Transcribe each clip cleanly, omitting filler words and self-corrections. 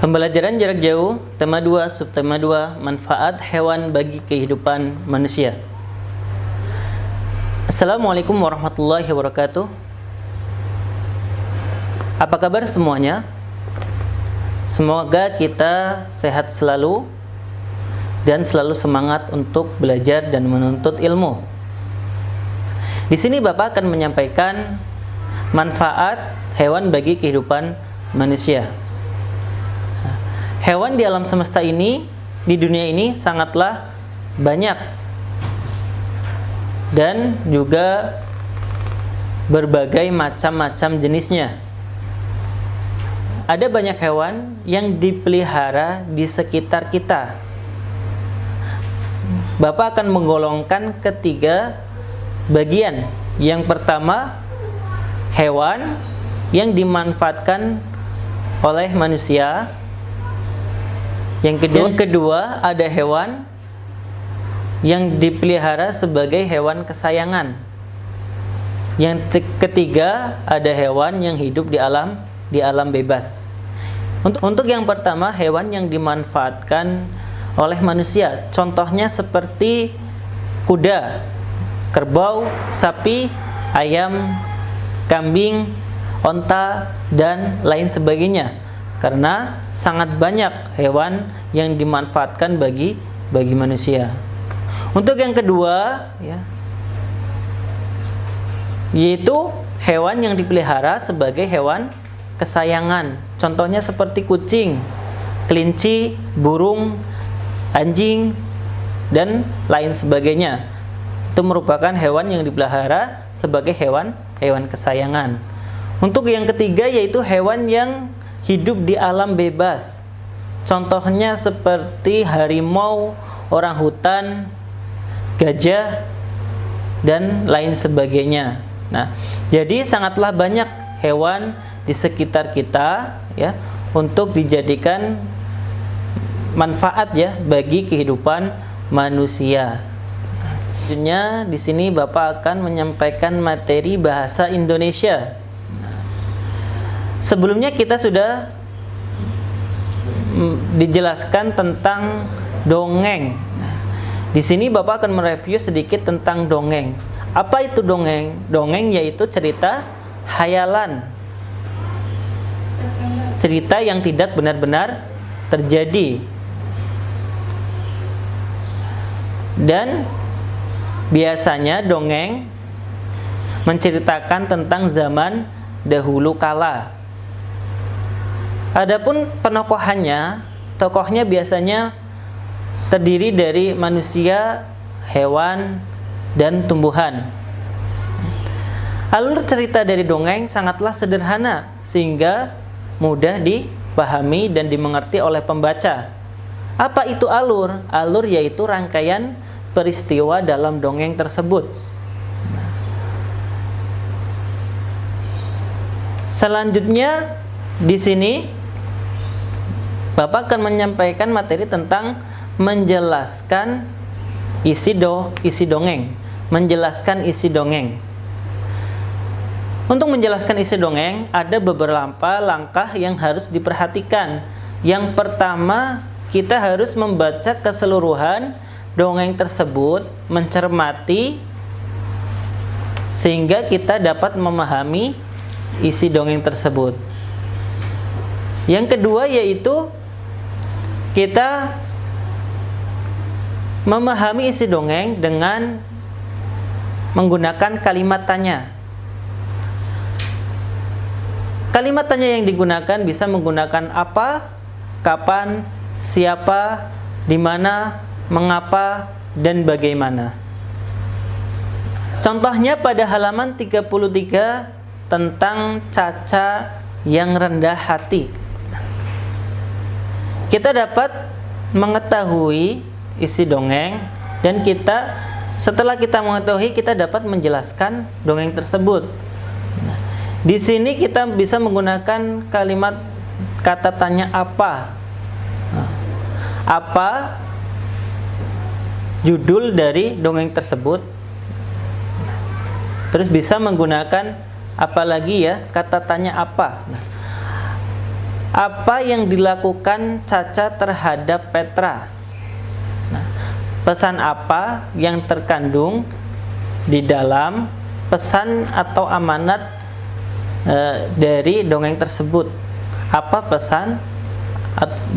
Pembelajaran jarak jauh, tema 2, subtema 2, manfaat hewan bagi kehidupan manusia. Assalamualaikum warahmatullahi wabarakatuh. Apa kabar semuanya? Semoga kita sehat selalu dan selalu semangat untuk belajar dan menuntut ilmu. Di sini Bapak akan menyampaikan manfaat hewan bagi kehidupan manusia. Hewan di alam semesta ini, di dunia ini sangatlah banyak dan juga berbagai macam-macam jenisnya. Ada banyak hewan yang dipelihara di sekitar kita. Bapak akan menggolongkan ketiga bagian. Yang pertama, hewan yang dimanfaatkan oleh manusia. Yang kedua, ada hewan yang dipelihara sebagai hewan kesayangan. Yang ketiga, ada hewan yang hidup di alam bebas. Untuk yang pertama, hewan yang dimanfaatkan oleh manusia. Contohnya seperti kuda, kerbau, sapi, ayam, kambing, onta, dan lain sebagainya. Karena sangat banyak hewan yang dimanfaatkan bagi manusia. Untuk yang kedua, yaitu hewan yang dipelihara sebagai hewan kesayangan. Contohnya seperti kucing, kelinci, burung, anjing, dan lain sebagainya. Itu merupakan hewan yang dipelihara sebagai hewan kesayangan. Untuk yang ketiga, yaitu hewan yang hidup di alam bebas. Contohnya seperti harimau, orang hutan, gajah, dan lain sebagainya. Nah, jadi sangatlah banyak hewan di sekitar kita untuk dijadikan manfaat bagi kehidupan manusia. Selanjutnya di sini Bapak akan menyampaikan materi bahasa Indonesia. Sebelumnya kita sudah dijelaskan tentang dongeng. Di sini Bapak akan mereview sedikit tentang dongeng. Apa itu dongeng? Dongeng yaitu cerita hayalan. Cerita yang tidak benar-benar terjadi. Dan biasanya dongeng menceritakan tentang zaman dahulu kala. Adapun penokohannya, tokohnya biasanya terdiri dari manusia, hewan, dan tumbuhan. Alur cerita dari dongeng sangatlah sederhana sehingga mudah dipahami dan dimengerti oleh pembaca. Apa itu alur? Alur yaitu rangkaian peristiwa dalam dongeng tersebut. Selanjutnya di sini Bapak akan menyampaikan materi tentang menjelaskan isi dongeng. Menjelaskan isi dongeng. Untuk menjelaskan isi dongeng, ada beberapa langkah yang harus diperhatikan. Yang pertama, kita harus membaca keseluruhan dongeng tersebut, mencermati, sehingga kita dapat memahami isi dongeng tersebut. Yang kedua yaitu kita memahami isi dongeng dengan menggunakan kalimat tanya. Kalimat tanya yang digunakan bisa menggunakan apa, kapan, siapa, di mana, mengapa, dan bagaimana. Contohnya pada halaman 33 tentang Caca yang rendah hati. Kita dapat mengetahui isi dongeng dan setelah kita mengetahui, kita dapat menjelaskan dongeng tersebut. Di sini kita bisa menggunakan kalimat kata tanya apa. Apa judul dari dongeng tersebut? Terus bisa menggunakan apalagi kata tanya apa. Apa yang dilakukan Caca terhadap Petra? Nah, pesan apa yang terkandung di dalam pesan atau amanat dari dongeng tersebut? Apa pesan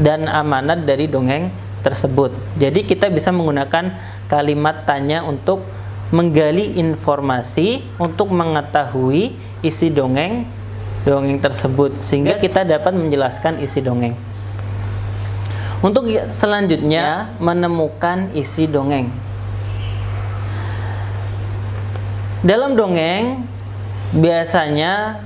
dan amanat dari dongeng tersebut? Jadi kita bisa menggunakan kalimat tanya untuk menggali informasi, untuk mengetahui isi dongeng tersebut, sehingga kita dapat menjelaskan isi dongeng. Untuk selanjutnya, menemukan isi dongeng. Dalam dongeng biasanya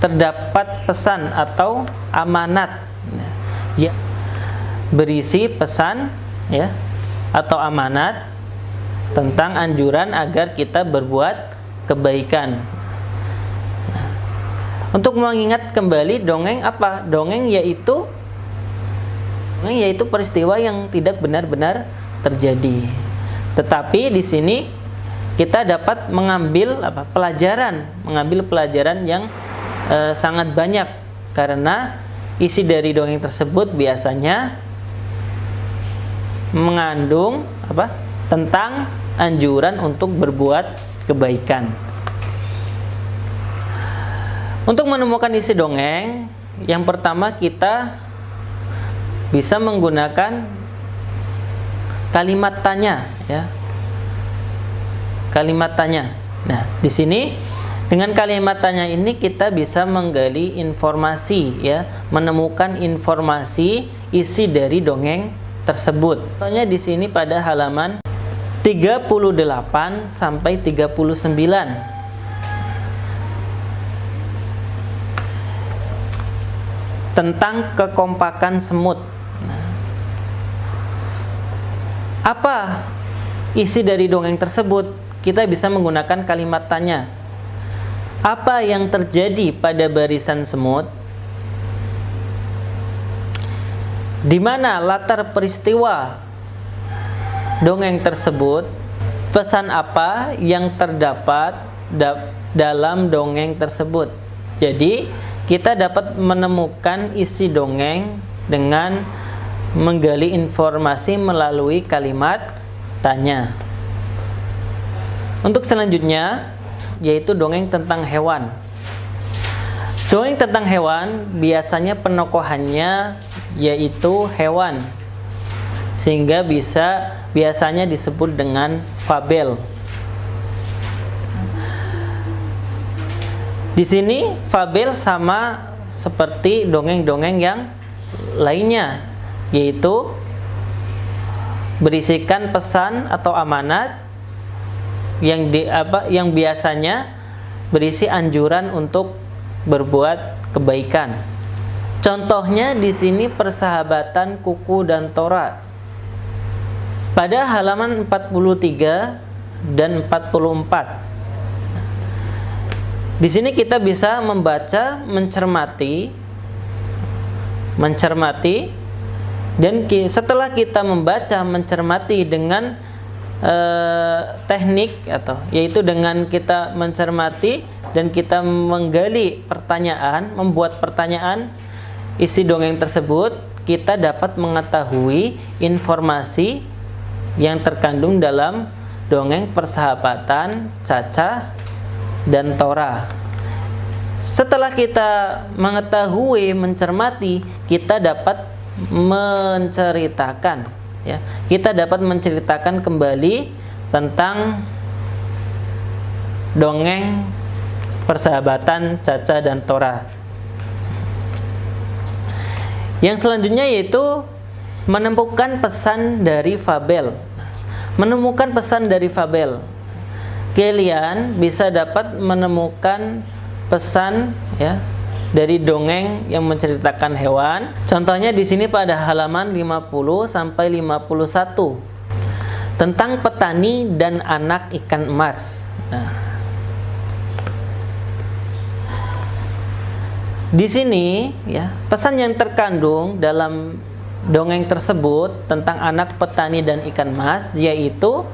terdapat pesan atau amanat ya, berisi pesan ya atau amanat tentang anjuran agar kita berbuat kebaikan. Untuk mengingat kembali dongeng apa? Dongeng yaitu peristiwa yang tidak benar-benar terjadi. Tetapi di sini kita dapat mengambil pelajaran yang sangat banyak, karena isi dari dongeng tersebut biasanya mengandung tentang anjuran untuk berbuat kebaikan. Untuk menemukan isi dongeng, yang pertama kita bisa menggunakan kalimat tanya ya. Kalimat tanya. Nah, di sini dengan kalimat tanya ini kita bisa menggali informasi ya, menemukan informasi isi dari dongeng tersebut. Contohnya di sini pada halaman 38 sampai 39. Tentang kekompakan semut. Apa isi dari dongeng tersebut? Kita bisa menggunakan kalimat tanya. Apa yang terjadi pada barisan semut? Di mana latar peristiwa dongeng tersebut? Pesan apa yang terdapat dalam dongeng tersebut? Jadi, kita dapat menemukan isi dongeng dengan menggali informasi melalui kalimat tanya. Untuk selanjutnya, yaitu dongeng tentang hewan. Dongeng tentang hewan biasanya penokohannya yaitu hewan, sehingga biasanya disebut dengan fabel. Di sini fabel sama seperti dongeng-dongeng yang lainnya, yaitu berisikan pesan atau amanat yang biasanya berisi anjuran untuk berbuat kebaikan. Contohnya di sini persahabatan Kuku dan Tora. Pada halaman 43 dan 44. Di sini kita bisa membaca, mencermati, dan setelah kita membaca, mencermati dengan teknik yaitu dengan kita mencermati dan kita menggali pertanyaan, membuat pertanyaan isi dongeng tersebut, kita dapat mengetahui informasi yang terkandung dalam dongeng persahabatan Caca dan Tora. Setelah kita mengetahui, mencermati, kita dapat menceritakan ya. Kita dapat menceritakan kembali tentang dongeng persahabatan Caca dan Tora. Yang selanjutnya yaitu menemukan pesan dari fabel. Menemukan pesan dari fabel. Kalian bisa dapat menemukan pesan ya dari dongeng yang menceritakan hewan. Contohnya di sini pada halaman 50 sampai 51 tentang petani dan anak ikan emas. Nah, di sini ya, pesan yang terkandung dalam dongeng tersebut tentang anak petani dan ikan emas, yaitu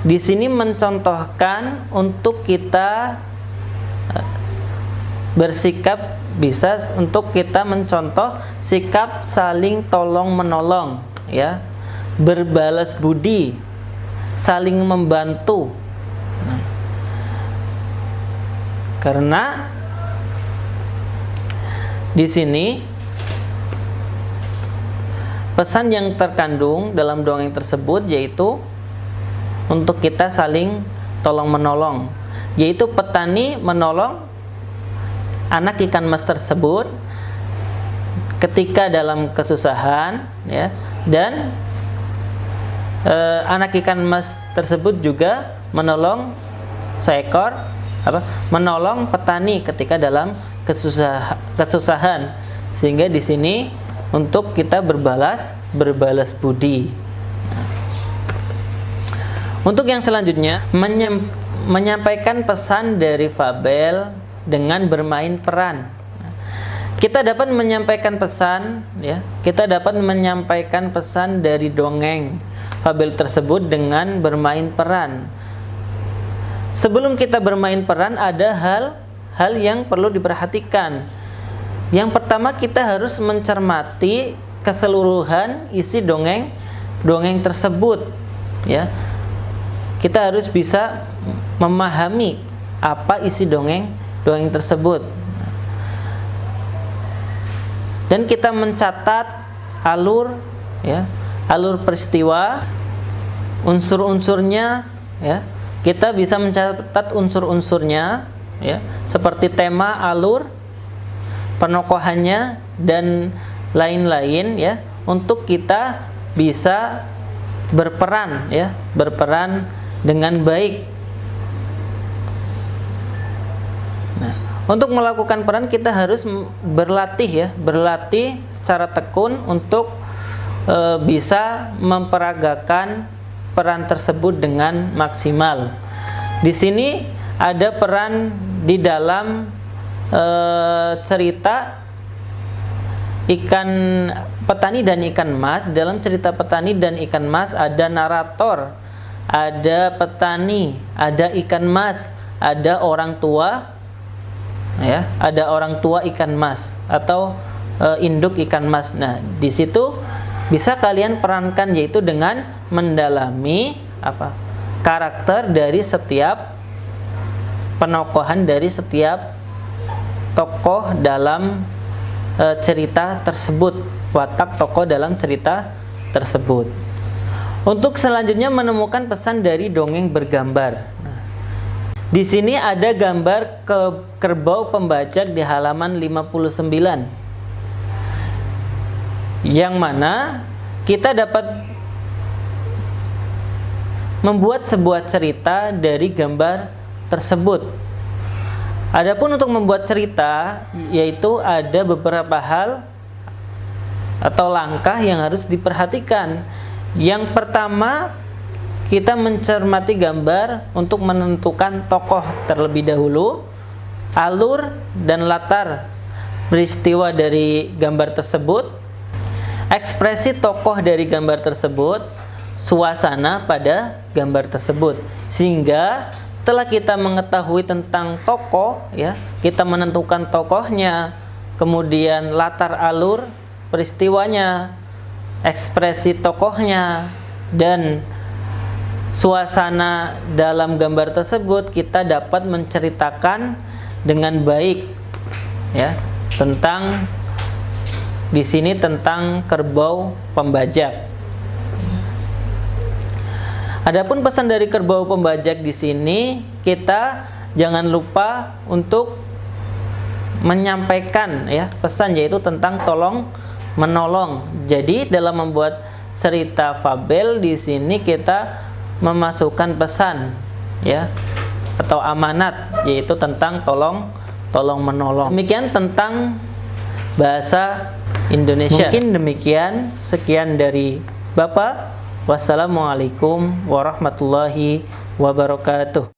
di sini mencontohkan untuk kita bersikap, bisa untuk kita mencontoh sikap saling tolong menolong, ya, berbalas budi, saling membantu. Nah, karena di sini pesan yang terkandung dalam dongeng tersebut yaitu untuk kita saling tolong menolong, yaitu petani menolong anak ikan mas tersebut ketika dalam kesusahan, ya, dan anak ikan mas tersebut juga menolong menolong petani ketika dalam kesusahan, sehingga di sini untuk kita berbalas budi. Untuk yang selanjutnya, menyampaikan pesan dari fabel dengan bermain peran. Kita dapat menyampaikan pesan, ya, kita dapat menyampaikan pesan dari dongeng fabel tersebut dengan bermain peran. Sebelum kita bermain peran, ada hal yang perlu diperhatikan. Yang pertama, kita harus mencermati keseluruhan isi dongeng tersebut, ya. Kita harus bisa memahami apa isi dongeng tersebut, dan kita mencatat alur, ya, alur peristiwa, unsur-unsurnya, ya. Kita bisa mencatat unsur-unsurnya, ya, seperti tema, alur, penokohannya, dan lain-lain, ya, untuk kita bisa berperan, ya, berperan dengan baik. Untuk melakukan peran kita harus berlatih, ya, berlatih secara tekun untuk bisa memperagakan peran tersebut dengan maksimal. Di sini ada peran di dalam cerita petani dan ikan mas. Dalam cerita petani dan ikan mas ada narator, ada petani, ada ikan mas, ada orang tua, ya, ada orang tua ikan mas atau induk ikan mas. Nah, di situ bisa kalian perankan, yaitu dengan mendalami karakter dari setiap penokohan, dari setiap tokoh dalam cerita tersebut, watak tokoh dalam cerita tersebut. Untuk selanjutnya, menemukan pesan dari dongeng bergambar. Di sini ada gambar kerbau pembajak di halaman 59, yang mana kita dapat membuat sebuah cerita dari gambar tersebut. Adapun untuk membuat cerita, yaitu ada beberapa hal atau langkah yang harus diperhatikan. Yang pertama, kita mencermati gambar untuk menentukan tokoh terlebih dahulu, alur dan latar peristiwa dari gambar tersebut, ekspresi tokoh dari gambar tersebut, suasana pada gambar tersebut. Sehingga setelah kita mengetahui tentang tokoh, ya, kita menentukan tokohnya, kemudian latar alur peristiwanya, ekspresi tokohnya, dan suasana dalam gambar tersebut, kita dapat menceritakan dengan baik, ya, tentang di sini tentang kerbau pembajak. Adapun pesan dari kerbau pembajak di sini, kita jangan lupa untuk menyampaikan, ya, pesan, yaitu tentang tolong menolong. Jadi dalam membuat cerita fabel di sini kita memasukkan pesan, ya, atau amanat, yaitu tentang tolong menolong. Demikian tentang bahasa Indonesia. Mungkin demikian, sekian dari Bapak. Wassalamualaikum warahmatullahi wabarakatuh.